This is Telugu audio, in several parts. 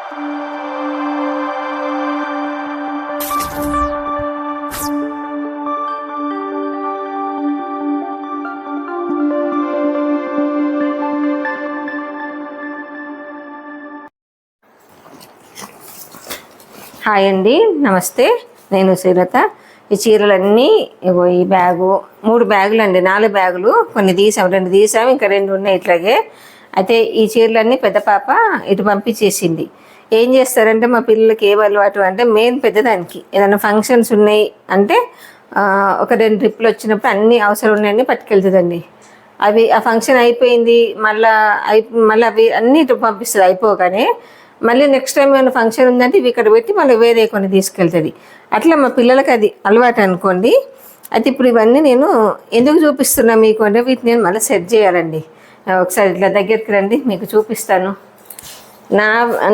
హాయ్ అండి, నమస్తే. నేను శ్రీలత. ఈ చీరలన్నీ ఈ బ్యాగు 3 బ్యాగులు అండి, 4 బ్యాగులు. కొన్ని తీసాము, 2 తీసాము, ఇంకా 2 ఉన్నాయి ఇట్లాగే. అయితే ఈ చీరలన్నీ పెద్ద పాప ఇటు పంపించేసింది. ఏం చేస్తారంటే మా పిల్లలకి ఏం అలవాటు అంటే మెయిన్ పెద్దదానికి ఏదైనా ఫంక్షన్స్ ఉన్నాయి అంటే ఒక 2 ట్రిప్పులు వచ్చినప్పుడు అన్ని అవసరం ఉన్నాయని పట్టుకెళ్తుందండి. అవి ఆ ఫంక్షన్ అయిపోయింది మళ్ళీ అవి అన్నీ ఇటు పంపిస్తుంది అయిపోగానే. మళ్ళీ నెక్స్ట్ టైం ఏమైనా ఫంక్షన్ ఉందంటే ఇవి ఇక్కడ పెట్టి మళ్ళీ వేరే కొన్ని తీసుకెళ్తుంది. అట్లా మా పిల్లలకి అది అలవాటు అనుకోండి. అయితే ఇప్పుడు ఇవన్నీ నేను ఎందుకు చూపిస్తున్నా మీకు అంటే వీటిని నేను మళ్ళీ సెట్ చేయాలండి. ఒకసారి ఇట్లా దగ్గరికి రండి, మీకు చూపిస్తాను.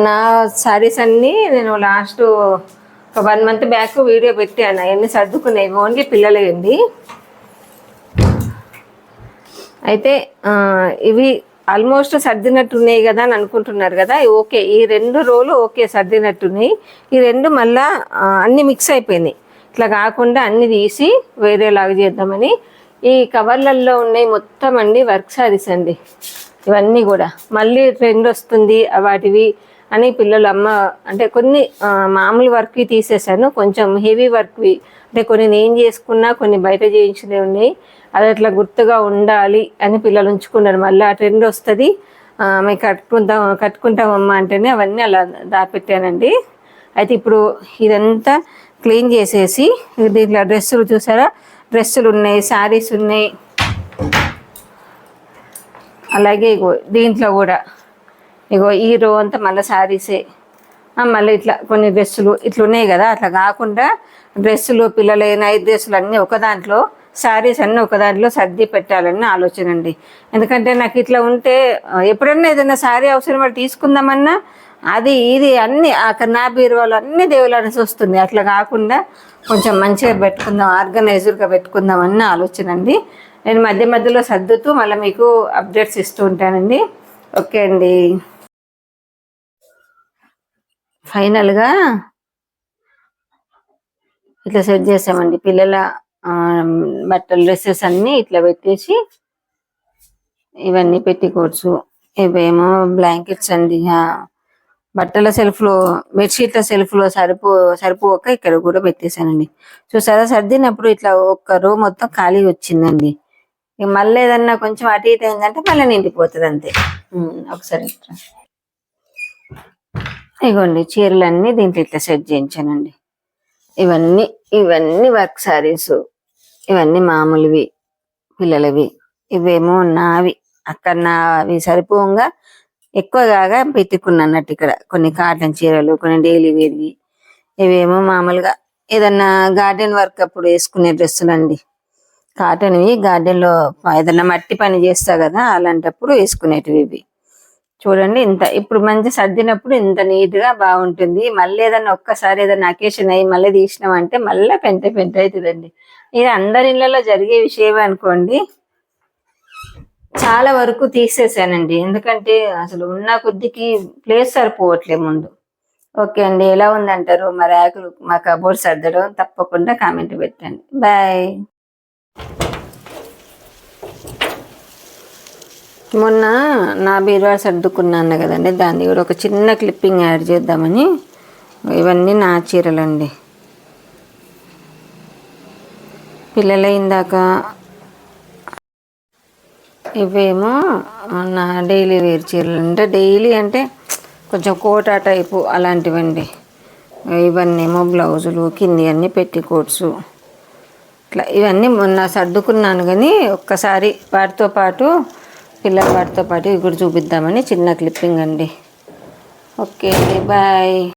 నా శారీస్ అన్నీ నేను లాస్ట్ ఒక 1 మంత్ బ్యాక్ వీడియో పెట్టాను. అవన్నీ సర్దుకునేవి, ఓన్లీ పిల్లలేండి. అయితే ఇవి ఆల్మోస్ట్ సర్దినట్టున్నాయి కదా అని అనుకుంటున్నారు కదా. ఓకే, ఈ 2 రోలు ఓకే సర్దినట్టున్నాయి. ఈ 2 మళ్ళా అన్నీ మిక్స్ అయిపోయినాయి. ఇట్లా కాకుండా అన్నీ తీసి వేరేలాగా చేద్దామని ఈ కవర్లలో ఉన్నాయి మొత్తం అండి వర్క్ శారీస్ అండి. ఇవన్నీ కూడా మళ్ళీ ట్రెండ్ వస్తుంది వాటివి అని పిల్లలు అంటే కొన్ని మామూలు వర్క్వి తీసేసాను, కొంచెం హెవీ వర్క్వి అంటే కొన్ని నేను చేసుకున్నా, కొన్ని బయట చేయించినవి ఉన్నాయి. అది అట్లా గుర్తుగా ఉండాలి అని పిల్లలు ఉంచుకున్నారు. మళ్ళీ ఆ ట్రెండ్ వస్తుంది, మేము కట్టుకుంటామమ్మా అంటేనే అవన్నీ అలా దాపెట్టానండి. అయితే ఇప్పుడు ఇదంతా క్లీన్ చేసేసి దీంట్లో డ్రెస్సులు చూసారా, డ్రెస్సులు ఉన్నాయి, శారీస్ ఉన్నాయి. అలాగే దీంట్లో కూడా ఈ రో అంతా మళ్ళీ శారీసే. మళ్ళీ ఇట్లా కొన్ని డ్రెస్సులు ఇట్లా ఉన్నాయి కదా. అట్లా కాకుండా డ్రెస్సులు పిల్లల నైట్ డ్రెస్సులు అన్నీ ఒక దాంట్లో, శారీస్ అన్నీ ఒక దాంట్లో సర్ది పెట్టాలని ఆలోచన అండి. ఎందుకంటే నాకు ఇట్లా ఉంటే ఎప్పుడన్నా ఏదైనా శారీ అవసరం పడి తీసుకుందామన్నా అది ఇది అన్నీ అక్కడ నా బీరువాళ్ళు అన్నీ దేవులాడేసి వస్తుంది. అట్లా కాకుండా కొంచెం మంచిగా పెట్టుకుందాం, ఆర్గనైజర్గా పెట్టుకుందాం అన్న ఆలోచన అండి. నేను మధ్య మధ్యలో సర్దుతూ మళ్ళీ మీకు అప్డేట్స్ ఇస్తూ ఉంటానండి. ఓకే అండి. ఫైనల్గా ఇట్లా సెట్ చేసామండి. పిల్లల బట్టలు డ్రెస్సెస్ అన్నీ ఇట్లా పెట్టేసి ఇవన్నీ పెట్టికోవచ్చు. ఇవేమో బ్లాంకెట్స్ అండి. బట్టల సెల్ఫ్లో, బెడ్షీట్ల సెల్ఫ్లో సరిపోక ఇక్కడ కూడా పెట్టేశానండి. చూసారా, సర్దినప్పుడు ఇట్లా ఒక్క రో మొత్తం ఖాళీ వచ్చిందండి. ఇక మళ్ళీ ఏదన్నా కొంచెం అటు ఇటు అయిందంటే మళ్ళీ నిండిపోతుంది అంతే. ఒకసారి ఇగోండి చీరలన్నీ దీంట్లో ఇట్లా సెట్ చేయించానండి. ఇవన్నీ వర్క్ శారీస్, ఇవన్నీ మామూలువి పిల్లలవి. ఇవేమో నావి నావి సరిపోగా ఎక్కువగా పెట్టుకున్నట్టు. ఇక్కడ కొన్ని కాటన్ చీరలు, కొన్ని డైలీ వేర్వి. ఇవేమో మామూలుగా ఏదన్నా గార్డెన్ వర్క్ అప్పుడు వేసుకునే డ్రెస్సులు అండి. కాటన్వి గార్డెన్లో ఏదన్నా మట్టి పని చేస్తా కదా, అలాంటప్పుడు వేసుకునేటివి ఇవి. చూడండి ఇంత ఇప్పుడు మంచి సర్దినప్పుడు ఇంత నీట్గా బాగుంటుంది. మళ్ళీ ఏదన్నా ఒక్కసారి ఏదైనా అకేషన్ అయ్యి మళ్ళీ తీసినామంటే మళ్ళీ పెంట అవుతుందండి. ఇది అందరి ఇళ్లలో జరిగే విషయమే అనుకోండి. చాలా వరకు తీసేసానండి, ఎందుకంటే అసలు ఉన్న కొద్దికి ప్లేస్ సరిపోవట్లే ముందు. ఓకే అండి, ఎలా ఉందంటారు మా ర్యాకులు, మా కబోర్డ్ సర్దడం? తప్పకుండా కామెంట్ పెట్టండి. బాయ్. మొన్న నా బీరువా సర్దుకున్నాను కదండి, దాన్ని కూడా ఒక చిన్న క్లిప్పింగ్ యాడ్ చేద్దామని. ఇవన్నీ నా చీరలండి. పిల్లల ఇందాక ఇవేమో నా డైలీ వేర్ చీరలు. అంటే డైలీ అంటే కొంచెం కోటా టైపు అలాంటివండి. ఇవన్నేమో బ్లౌజులు, కింది అన్నీ పెట్టికోట్సు. ఇట్లా ఇవన్నీ మొన్న సర్దుకున్నాను కానీ ఒక్కసారి వాటితో పాటు పిల్లల వాటితో పాటు ఇవి కూడా చూపిద్దామని చిన్న క్లిప్పింగ్ అండి. ఓకే అండి, బాయ్.